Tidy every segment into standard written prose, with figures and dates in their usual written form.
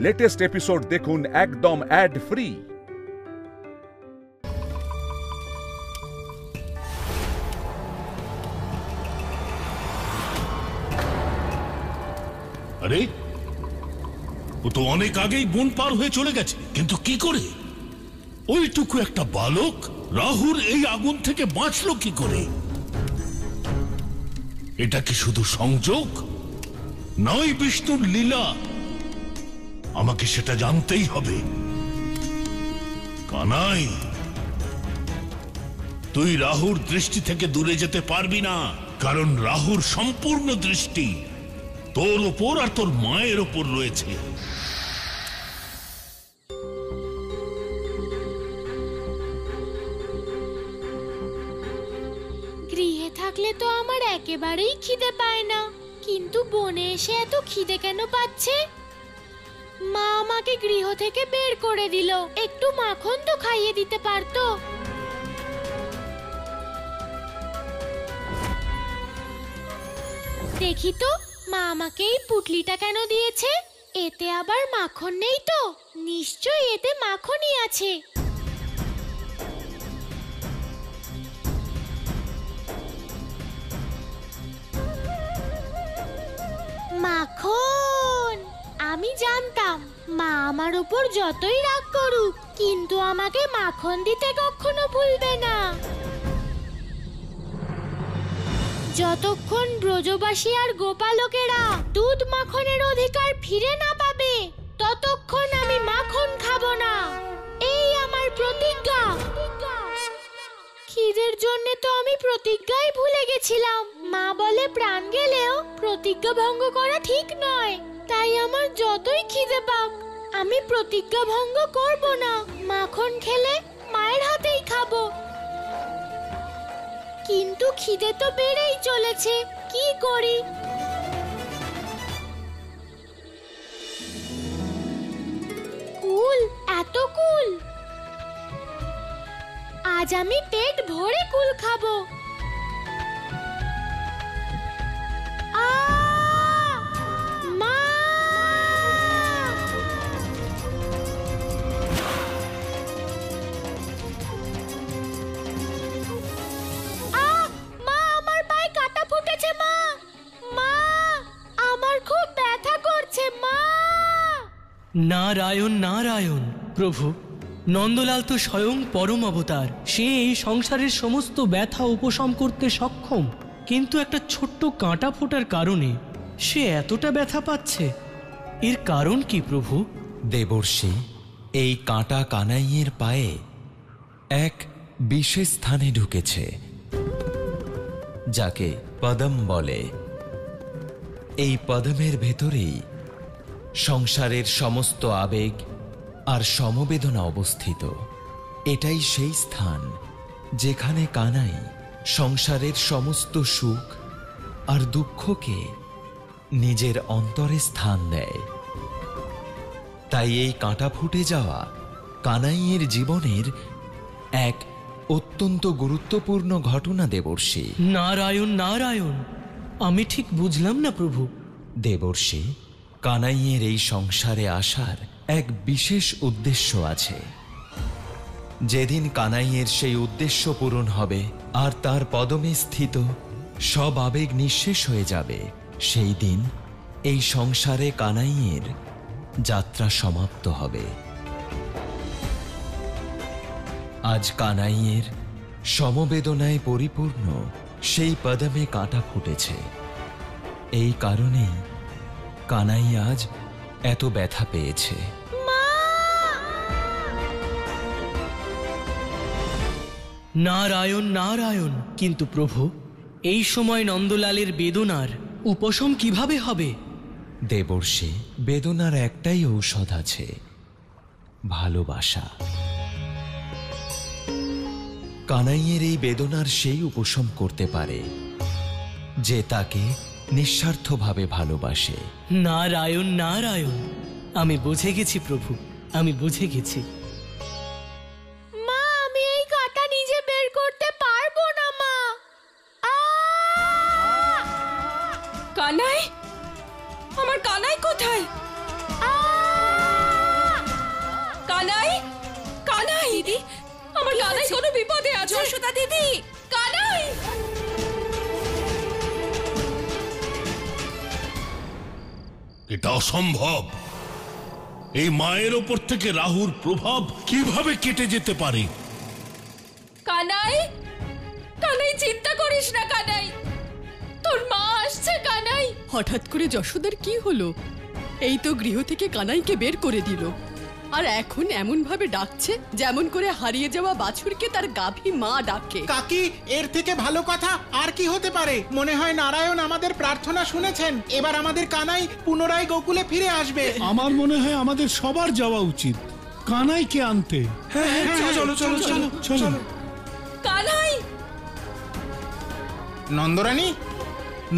Latest episode দেখুন একদম add free. আরে ও তো অনেক আগেই বন পার হয়ে চলে গেছে, কিন্তু কি করে? ওইটুকু একটা বালক রাহুর এই আগুন থেকে বাঁচলো কি করে? এটা কি শুধু সংযোগ, নয় বিষ্ণুর লীলা? আমাকে সেটা জানতেই হবে। কানাই, তুই রাহুর দৃষ্টি থেকে দূরে যেতে পারবি না, কারণ রাহুর সম্পূর্ণ দৃষ্টি তোর ওপর আর তোর মায়ের ওপর রয়েছে। গৃহে থাকলে তো আমার একেবারেই খিদে পায় না, কিন্তু বনে এসে এত খিদে কেন পাচ্ছে? মা আমাকে গৃহ থেকে বের করে দিল, একটু মাখন তো খাইয়ে দিতে পারতো। দেখি তো মা আমাকে এই পুটলিটা কেন দিয়েছে? এতে আবার মাখন নেই তো? নিশ্চয়ই এতে মাখনই আছে। মাখন! আমি জানতাম মা আমার উপর যতই রাগ করুক, কিন্তু আমাকে মাখন দিতে কখনো ভুলবে না। যতক্ষণ ব্রজবাসী আর গোপালকেরা দুধ মাখনের অধিকার ফিরে না পাবে, ততক্ষণ আমি মাখন খাবো না। এই আমার প্রতিজ্ঞা। খিদের জন্য তো আমি প্রতিজ্ঞাই ভুলে গেছিলাম। মা বলে প্রাণ গেলেও প্রতিজ্ঞা ভঙ্গ করা ঠিক নয়। তাই আমার যতই খিদে পাক, আমি প্রতিজ্ঞা ভঙ্গ করব না। মাখন খেলে মায়ের হাতেই খাবো। কিন্তু খিদে তো বেড়েই চলেছে, কি করি? কুল, এত কুল! আজ আমি পেট ভরে কুল খাবো। মা! মা, আমার পায়ে কাটা ফুটেছে। মা! মা! আমার খুব ব্যথা করছে। মা! নারায়ণ নারায়ণ। প্রভু, নন্দলাল তো স্বয়ং পরম অবতার। সে এই সংসারের সমস্ত ব্যথা উপশম করতে সক্ষম, কিন্তু একটা ছোট্ট কাঁটা ফোটার কারণে সে এতটা ব্যথা পাচ্ছে। এর কারণ কি প্রভু? দেবর্ষি, এই কাঁটা কানাইয়ের পায়ে এক বিশেষ স্থানে ঢুকেছে, যাকে পদম বলে। এই পদমের ভেতরেই সংসারের সমস্ত আবেগ আর সমবেদনা অবস্থিত। এটাই সেই স্থান যেখানে কানাই সংসারের সমস্ত সুখ আর দুঃখকে নিজের অন্তরে স্থান দেয়। তাই এই কাঁটা ফুটে যাওয়া কানাইয়ের জীবনের এক অত্যন্ত গুরুত্বপূর্ণ ঘটনা দেবর্ষি। নারায়ণ নারায়ণ। আমি ঠিক বুঝলাম না প্রভু। দেবর্ষি, কানাইয়ের এই সংসারে আসার এক বিশেষ উদ্দেশ্য আছে। যেদিন কানাইয়ের সেই উদ্দেশ্য পূরণ হবে আর তার পদমে স্থিত সব আবেগ নিঃশেষ হয়ে যাবে, সেই দিন এই সংসারে কানাইয়ের যাত্রা সমাপ্ত হবে। আজ কানাইয়ের সমবেদনায় পরিপূর্ণ সেই পদমে কাঁটা ফুটেছে। এই কারণেই কানাই আজ এত ব্যথা পেয়েছে। নারায়ণ নারায়ণ। কিন্তু প্রভু, এই সময় নন্দলালের বেদনার উপশম কিভাবে হবে? দেবর্ষি, বেদনার একটাই ঔষধ আছে, ভালোবাসা। কানাইয়ের এই বেদনার সেই উপশম করতে পারে যে তাকে নিঃস্বার্থভাবে ভালোবাসে। নারায়ণ নারায়ণ। আমি বুঝে গেছি প্রভু, আমি বুঝে গেছি। মা, আমি এই কাঁটা নিজে বের করতে পারবো না। মা! কানাই, আমার কানাই কোথায়? কানাই কোনো বিপদে আছে। যশোদা দিদি, কানাই! এটা অসম্ভব। এই মায়ের ওপর থেকে রাহুর প্রভাব কিভাবে কেটে যেতে পারে? কানাই, কানাই চিন্তা করিস না কানাই, তোর মা আসছে কানাই। হঠাৎ করে যশোদার কি হলো? এই তো গৃহ থেকে কানাইকে বের করে দিল, আর এখন এমন ভাবে ডাকছে যেমন করে হারিয়ে যাওয়া বাছুরকে তার গাভী মা ডাকে। কাকি, এর থেকে ভালো কথা আর কি হতে পারে? মনে হয় নারায়ণ আমাদের প্রার্থনা শুনেছেন। এবার আমাদের কানাই পুনরায় গোকুলে ফিরে আসবে। আমার মনে হয় আমাদের সবার যাওয়া উচিত কানাইকে আনতে। চলো চলো চলো চলো। কানাই! নন্দরানী,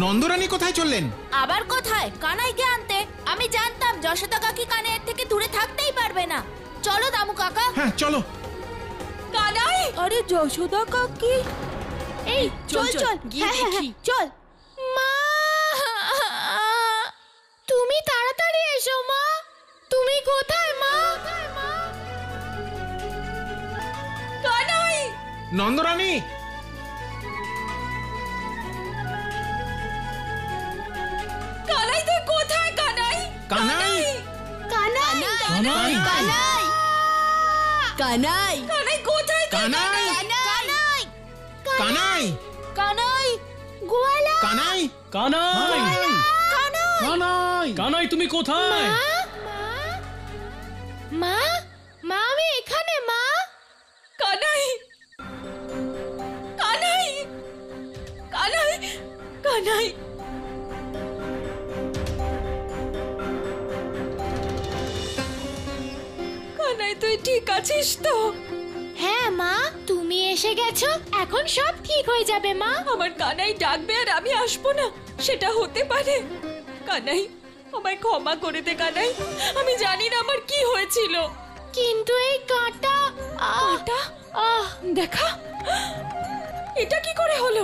নন্দরানী কোথায় চললেন? আবার কোথায়? কানাইকে আনতে। আমি জানতাম যশোদা কাকি কানাইয়ের থেকে দূরে থাকতেই পারবে না। চলো দামু কাকা। হ্যাঁ চলো। কানাই! আরে যশোদা কাকি, এই চল চল গিয়ে দেখি। চল। মা, তুমি তাড়াতাড়ি এসো মা। তুমি কোথায় মা? কানাই! নন্দরানী, কানাই তুই কোথায় কানাই? কানাই, কানাই, কানাই, কানাই, কানাই, কানাই কোথায় তুই? কানাই, কানাই, কানাই, কানাই, গোয়ালা, কানাই, কানাই! কানাই, কানাই তুমি কোথায়? মা, মা আমি এখানে মা। কানাই! কানাই! কানাই! কানাই! কানাই তুই ঠিক আছিস তো? হ্যাঁ মা, তুমি এসে গেছো, এখন সব ঠিক হয়ে যাবে মা। আমার কানাই ডাকবে আর আমি আসবো না, সেটা হতে পারে? কানাই, আমায় ক্ষমা করে দে কানাই, আমি জানি না আমার কি হয়েছিল। কিন্তু এই কাঁটা, কাঁটা? দেখা, এটা কি করে হলো?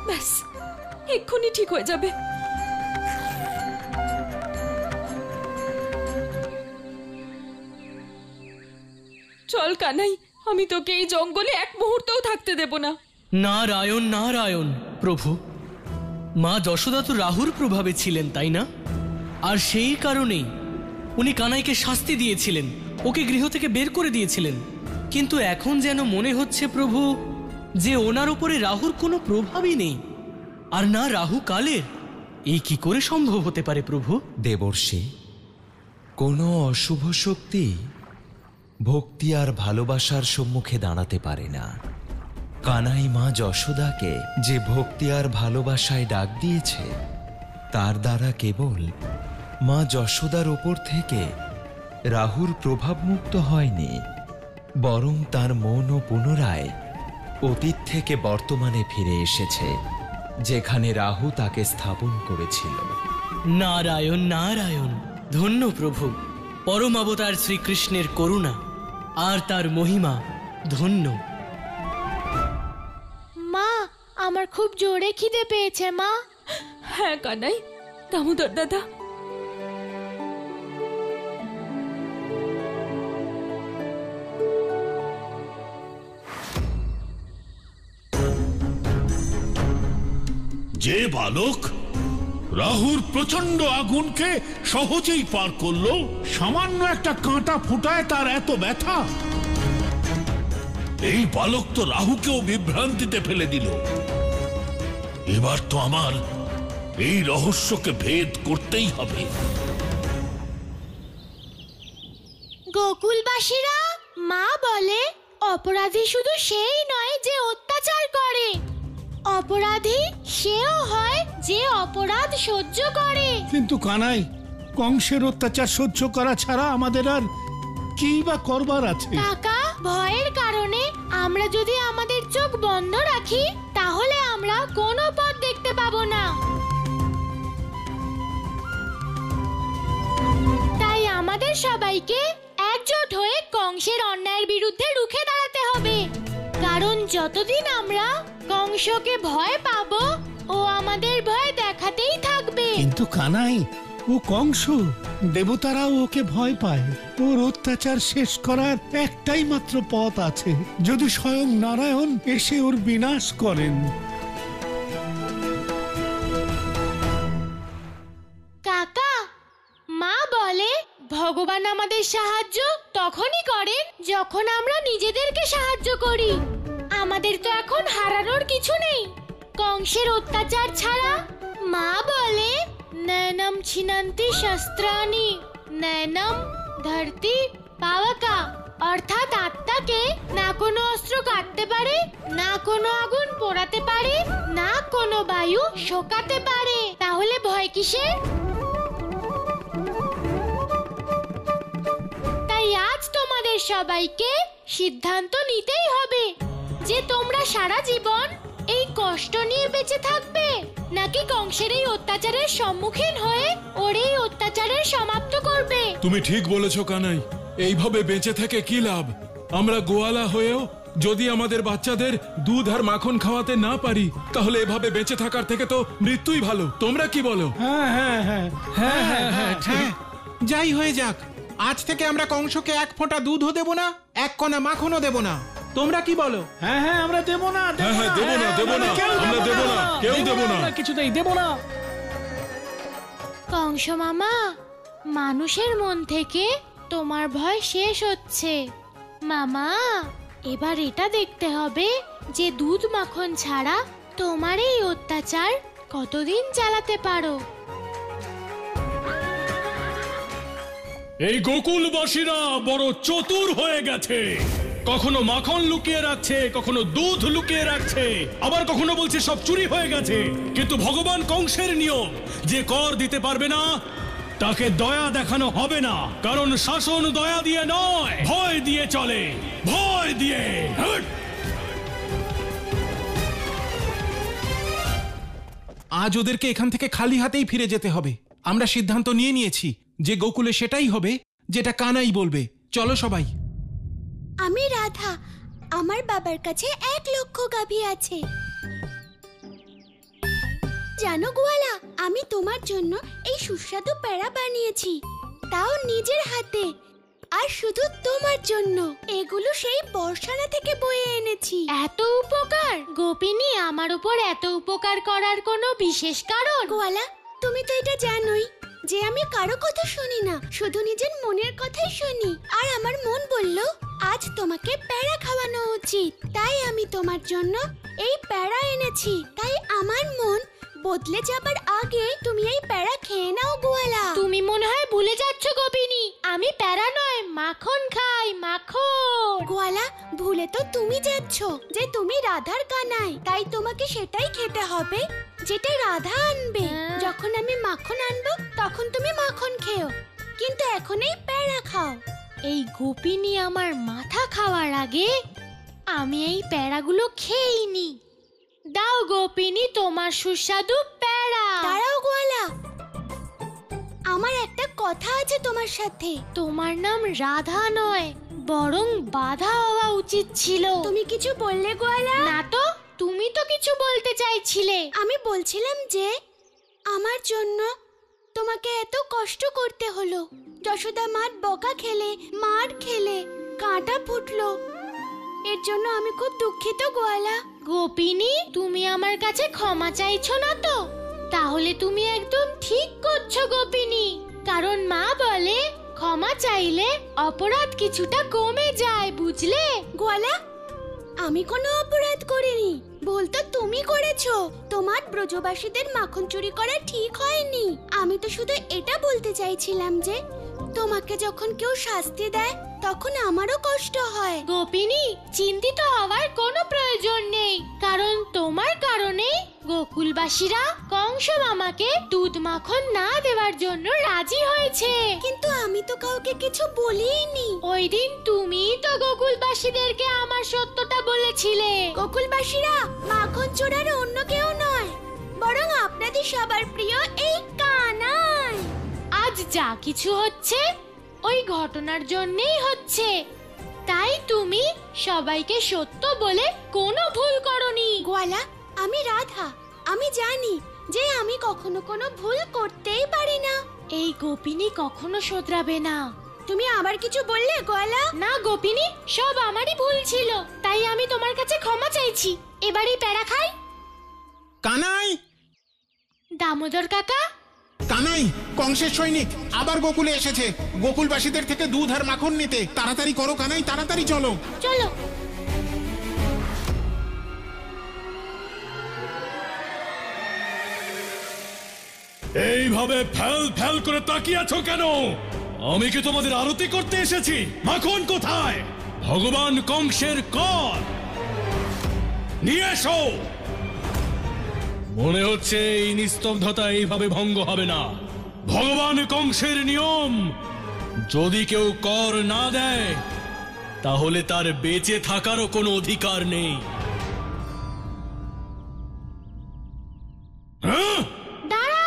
ব্যাস, এক্ষুনি ঠিক হয়ে যাবে। চল কানাই, আমি তোকে এই জঙ্গলে এক মুহূর্তও থাকতে দেব না। নারায়ণ নারায়ণ। প্রভু, মা যশোদা তো রাহুর প্রভাবে ছিলেন, তাই না? আর সেই কারণেই উনি কানাইকে শাস্তি দিয়েছিলেন, ওকে গৃহ থেকে বের করে দিয়েছিলেন। কিন্তু এখন যেন মনে হচ্ছে প্রভু যে ওনার উপরে রাহুর কোনো প্রভাবই নেই, আর না রাহু কালের। এই কি করে সম্ভব হতে পারে প্রভু? দেবর্ষি, কোনো অশুভ শক্তি ভক্তি আর ভালোবাসার সম্মুখে দাঁড়াতে পারে না। কানাই মা যশোদাকে যে ভক্তি আর ভালোবাসায় ডাক দিয়েছে, তার দ্বারা কেবল মা যশোদার ওপর থেকে রাহুর প্রভাব মুক্ত হয়নি, বরং তার মনও পুনরায় অতীত থেকে বর্তমানে ফিরে এসেছে, যেখানে রাহু তাকে স্থাপন করেছিল। নারায়ণ নারায়ণ। ধন্য প্রভু, পরম অবতার শ্রীকৃষ্ণের করুণা আর তার মহিমা ধন্য। মা, আমার খুব জোরে খিদে পেয়েছে মা। হ্যাঁ কানাই, দামোদর দাদা, যে বালক রাহুর প্রচন্ড আগুনকে সহজেই পার করলো, সামান্য একটা কাঁটা ফুটায় তার এত ব্যথা। এই বালক তো রাহুকেও বিভ্রান্তিতে ফেলে দিল। এবার তো আমার এই রহস্যকে ভেদ করতেই হবে। গোকুলবাসীরা, মা বলে অপরাধী শুধু সেই নয় যে অত্যাচার করে, অপরাধী সেও হয় যে অপরাধ সহ্য করে। কিন্তু কানাই, কংসের অত্যাচার সহ্য করা ছাড়া আমাদের আর কি বা করবার আছে? কাকা, ভয়ের কারণে আমরা যদি আমাদের চোখ বন্ধ রাখি তাহলে আমরা কোনো পথ দেখতে পাবো না। তাই আমাদের সবাইকে একজোট হয়ে কংসের অন্যায়ের বিরুদ্ধে রুখে দাঁড়াতে হবে, কারণ যতদিন আমরা কংসকে ভয় পাবো ও আমাদের ভয় দেখাতেই থাকবে। কিন্তু কানাই, ও কংস, দেবতারাও ওকে ভয় পায়। ওর অত্যাচার শেষ করার একটাই মাত্র পথ আছে, যদি স্বয়ং নারায়ণ এসে ওর বিনাশ করেন। কাকা, মা বলে ভগবান আমাদের সাহায্য তখনই করেন যখন আমরা নিজেদেরকে সাহায্য করি। আমাদের তো এখন হারানোর কিছু নেই কংসের অত্যাচার ছাড়া। মা বলে নয়নম ছিনন্তি শস্ত্রাণি নয়নম ধরতি পাওয়াকা, অর্থাৎ আত্মাকে না কোনো অস্ত্র কাটতে পারে, না কোনো আগুন পোড়াতে পারে, না কোনো বায়ু শোকাতে পারে। তাহলে ভয় কিসের? তাই আজ তোমাদের সবাইকে সিদ্ধান্ত নিতেই হবে যে তোমরা সারা জীবন এই কষ্ট নিয়ে বেঁচে থাকবে, নাকি কংসের এই অত্যাচারের সম্মুখীন হয়ে ওর এই অত্যাচারের সমাপ্ত করবে। তুমি ঠিক বলেছো কানাই, এইভাবে বেঁচে থেকে কি লাভ? আমরা গোয়ালা হয়েও যদি আমাদের বাচ্চাদের দুধ আর মাখন খাওয়াতে না পারি, তাহলে এভাবে বেঁচে থাকার থেকে তো মৃত্যুই ভালো। তোমরা কি বলো? হ্যাঁ হ্যাঁ হ্যাঁ হ্যাঁ হ্যাঁ হ্যাঁ হ্যাঁ, যাই হয়ে যাক, আজ থেকে আমরা কংসকে এক ফোঁটা দুধও দেব না, এক কণা মাখনও দেব না। তোমরা কি বলো? হ্যাঁ হ্যাঁ আমরা দেব না, হ্যাঁ হ্যাঁ দেব না, দেব না, আমরা দেব না, কেউ দেব না, কিছুতেই দেব না। কংস মামা, মানুষের মন থেকে তোমার ভয় শেষ হচ্ছে। মামা, এবার এটা দেখতে হবে যে দুধ মাখন ছাড়া তোমার এই অত্যাচার কতদিন চালাতে পারো। এই গোকুলবাসীরা বড় চতুর হয়ে গেছে। কখনো মাখন লুকিয়ে রাখছে, কখনো দুধ লুকিয়ে রাখছে, আবার কখনো বলছে সব চুরি হয়ে গেছে। কিন্তু ভগবান কংসের নিয়ম, যে কর দিতে পারবে না তাকে দয়া দেখানো হবে না, কারণ শাসন দয়া দিয়ে নয়, ভয় দিয়ে চলে, ভয় দিয়ে। আজ ওদেরকে এখান থেকে খালি হাতেই ফিরে যেতে হবে। আমরা সিদ্ধান্ত নিয়ে নিয়েছি যে গোকুলে সেটাই হবে যেটা কানাই বলবে। চলো সবাই। আমি রাধা, আমার বাবার কাছে 1 লক্ষ গাভী আছে। জানো গোয়ালা, আমি তোমার জন্য এই সুস্বাদু পেড়া বানিয়েছি, তাও নিজের হাতে, আর শুধু তোমার জন্য। এগুলো সেই বর্ষানা থেকে বয়ে এনেছি। এত উপকার? গোপিনী, আমার উপর এত উপকার করার কোনো বিশেষ কারণ? গোয়ালা, তুমি তো এটা জানোই যে আমি কারো কথা শুনি না, শুধু নিজের মনের কথাই শুনি। আর আমার মন বলল আজ তোমাকে পেড়া খাওয়ানো উচিত, তাই আমি তোমার জন্য এই পেড়া এনেছি। তাই আমার মন বদলে যাবার আগে তুমি এই পেড়া খেয়ে নাও গোয়ালা। তুমি মনে হয় ভুলে যাচ্ছ গোপিনী, আমি পেড়া নয় মাখন খাই, মাখন। গোয়ালা, ভুলে তো তুমি যাচ্ছ যে তুমি রাধার কানাই, তাই তোমাকে সেটাই খেতে হবে যেটা রাধা আনবে। যখন আমি মাখন আনবো তখন তুমি মাখন খেও, কিন্তু এখন এই পেড়া খাও। এই গোপিনী আমার মাথা খাওয়ার আগে আমি এই পেড়াগুলো খেয়েই নি। দাও গোপিনী তোমার সুস্বাদু পেড়া। দাঁড়াও গোয়ালা, আমার একটা কথা আছে তোমার সাথে। তোমার নাম রাধা নয়, বরং বাধা হওয়া উচিত ছিল। তুমি কিছু বললে গোয়ালা? না তো, তুমি তো কিছু বলতে চাইছিলে। আমি বলছিলাম যে আমার জন্য তোমাকে এত কষ্ট করতে হলো। যশোদা মার বকা খেলে, মার খেলে, কাঁটা ফুটলো, এর জন্য আমি খুব দুঃখিত গোয়ালা। গোপিনী, তুমি আমার কাছে ক্ষমা চাইছো না তো? তাহলে তুমি একদম ঠিক করছো গোপিনী, কারণ মা বলে ক্ষমা চাইলে অপরাধ কিছুটা কমে যায়, বুঝলে? গোয়ালা, আমি কোনো অপরাধ করিনি, ভুল তো তুমি করেছো। তোমার ব্রজবাসীদের মাখন চুরি করা ঠিক হয়নি। আমি তো শুধু এটা বলতে চাইছিলাম যে তোমাকে যখন কেউ শাস্তি দেয় তখন আমারও কষ্ট হয়। গোপিনী, চিন্তিত হওয়ার কোনো প্রয়োজন নেই, কারণ তোমার কারণে গোকুলবাসীরা কংস মামাকে দুধ মাখন না দেওয়ার জন্য রাজি হয়েছে। কিন্তু আমি তো কাউকে কিছু বলিনি। ওই দিন তুমিই তো গোকুলবাসীদেরকে আমার সত্যটা বলেছিলে। গোকুলবাসীরা মাখন চোরার অন্য কেউ নয়, বরং আপনাদের সবার প্রিয় এই কানাই। আজ যা কিছু হচ্ছে ওই ঘটনার জন্যই হচ্ছে, তাই তুমি সবাইকে সত্য বলে কোনো ভুল করনি। গোয়ালা, আমি রাধা, আমি জানি যে আমি কখনো কোনো ভুল করতেই পারি না। এই গোপিনী কখনো শোধরাবে না। তুমি আবার কিছু বললে গোয়ালা? না গোপিনী, সব আমারই ভুল ছিল, তাই আমি তোমার কাছে ক্ষমা চাইছি। এবারই প্যারা খাই। কানাই, দামোদর কাকা। কানাই, কংসের সৈনিক আবার গোকুলে এসেছে গোকুলবাসীদের থেকে দুধ আর মাখন নিতে। তাড়াতাড়ি করো কানাই, তাড়াতাড়ি চলো। চলো। এইভাবে ফেল ফেল করে তাকিয়ে আছো কেন? আমি কি তোমাদের আরতি করতে এসেছি? মাখন কোথায়? ভগবান কংসের কর নিয়ে এসো। মনে হচ্ছে এই নিস্তব্ধতা এইভাবে ভঙ্গ হবে না। ভগবান কংসের নিয়ম, যদি কেউ কর না দেয় তাহলে তার বেঁচে থাকারও কোনো অধিকার নেই। হ্যাঁ, দাঁড়াও।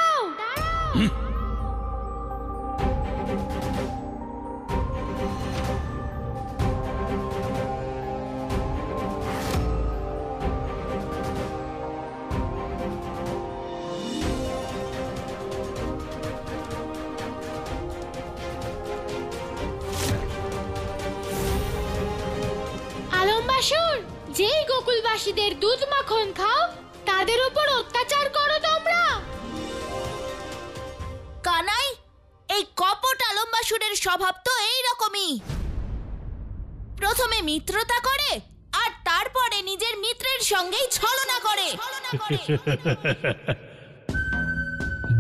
আলম্বাসুর, যেই গোকুলবাসীদের দুধ মাখন খাও তাদের উপর অত্যাচার করো তোমরা। কানাই, এই কপট আলম্বাসুরের স্বভাব তো এইরকমই। প্রথমে মিত্রতা করে আর তারপরে নিজের মিত্রের সঙ্গেই ছলনা করে।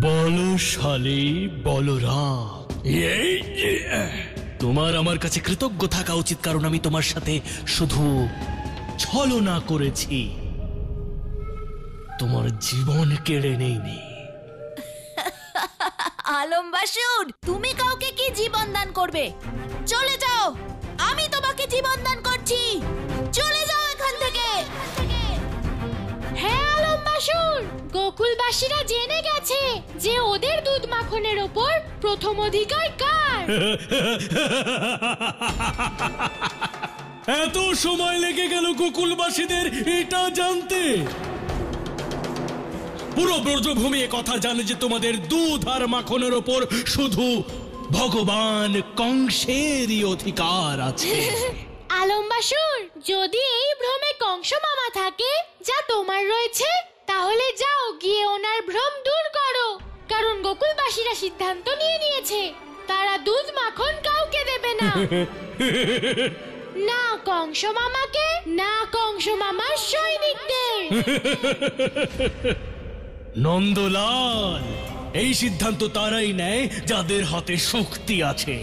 বলশালী বলরাম, তোমার আমার কাছে কৃতজ্ঞ থাকা উচিত, কারণ আমি তোমার সাথে শুধু ছলনা করেছি, তোমার জীবন কেড়ে নেইনি। আলম্বাসুর, তুমি কাউকে কি জীবন দান করবে? চলে যাও, আমি তোমাকে জীবন দান করছি। চলে যাও এখান থেকে। হ্যাঁ আলম্বাসুর, গোকুলবাসীরা জেনে গেছে যে ওদের দুধ মাখনের ওপর প্রথম অধিকার কার। এত সময় লেগে গেল গোকুলবাসীদের এটা জানতে? পুরো ব্রজভূমি কথা জানে যে তোমাদের দুধ আর মাখনের ওপর শুধু ভগবান কংসেরই অধিকার আছে। আলম্বাসুর, যদি এই ভ্রমে কংস মামা থাকে যা তোমার রয়েছে, তাহলে যাও গিয়ে ওনার ভ্রম দূর করো, কারণ গোকুলবাসীরা সিদ্ধান্ত নিয়ে নিয়েছে তারা দুধ মাখন কাউকে দেবে না। না কংস মামাকে, না কংস মামার সৈনিকদের। নন্দলাল, এই সিদ্ধান্ত তারাই নেয় যাদের হাতে শক্তি আছে,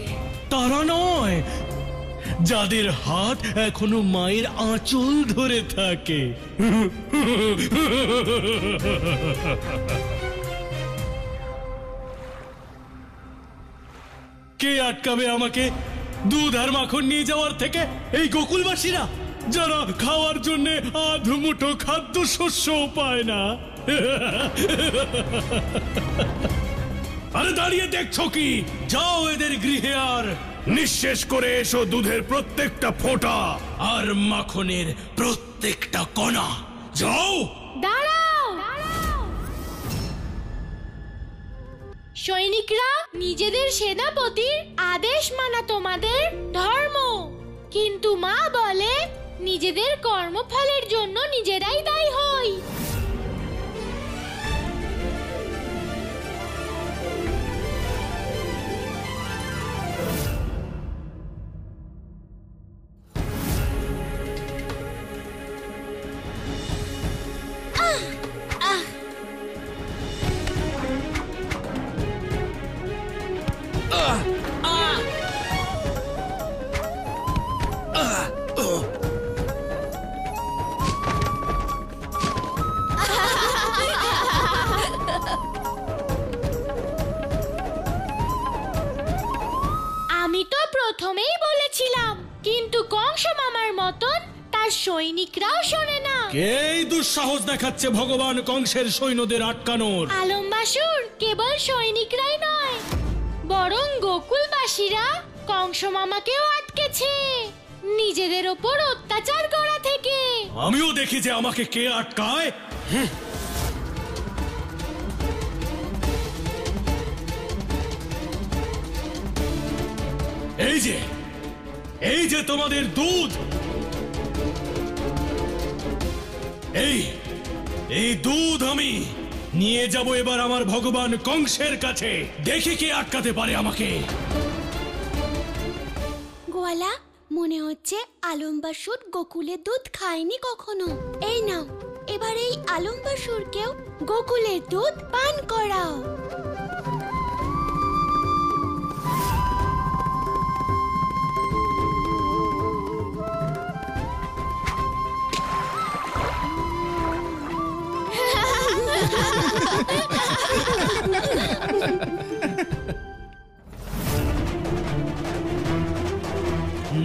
তারা নয় যাদের হাত এখনো মায়ের আঁচল ধরে থাকে। কে আটকাবে আমাকে দুধ আর মাখন নিয়ে যাওয়ার থেকে? এই গোকুলবাসীরা, যারা খাওয়ার জন্য আধ মুঠো খাদ্য শস্যও পায় না। আরে দাঁড়িয়ে দেখছো কি? যাও এদের গৃহে আর নিঃশেষ করে এসো দুধের প্রত্যেকটা ফোঁটা আর মাখনের প্রত্যেকটা কণা। যাও। দাঁড়াও। সৈনিকরা, নিজেদের সেনাপতির আদেশ মানা তোমাদের ধর্ম, কিন্তু মা বলে নিজেদের কর্মফলের জন্য নিজেরাই দায়ী হই। আমি তো প্রথমেই বলেছিলাম, কিন্তু কংস মামার মতন তার সৈনিকরাও শোনে না। এই দুঃসাহস দেখাচ্ছে ভগবান কংসের সৈন্যদের আটকানোর? আলম্বাসুর, কেবল সৈনিকরাই নয়, বরং গোকুলবাসীরা কংস মামাকেও আটকেছে নিজেদের ওপর অত্যাচার করা থেকে। আমিও দেখি যে আমাকে কে আটকায়। এই যে তোমাদের দুধ, এই দুধ আমি নিয়ে যাব এবার আমার ভগবান কংসের কাছে। দেখি কে আটকাতে পারে আমাকে। গোয়ালা, মনে হচ্ছে আলম্বাসুর গোকুলের দুধ খায়নি কখনো। এই নাও, এবার এই আলম্বাসুরকেও গোকুলের দুধ পান করাও।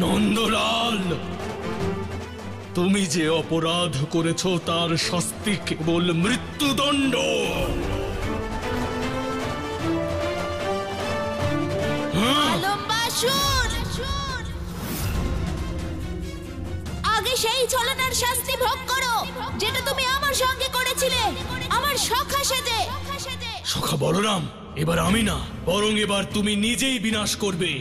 নন্দলাল, তুমি যে অপরাধ করেছ তার শাস্তি কেবল মৃত্যুদণ্ড। আগে সেই ছলনার শাস্তি ভোগ করো যেটা তুমি আমার সঙ্গে করেছিলে, আমার সখা সেজে। সখা বলরাম, এবার আমি না, বরং এবার তুমি নিজেই বিনাশ করবে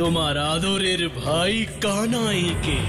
তোমার আদরের ভাই কানাইকে।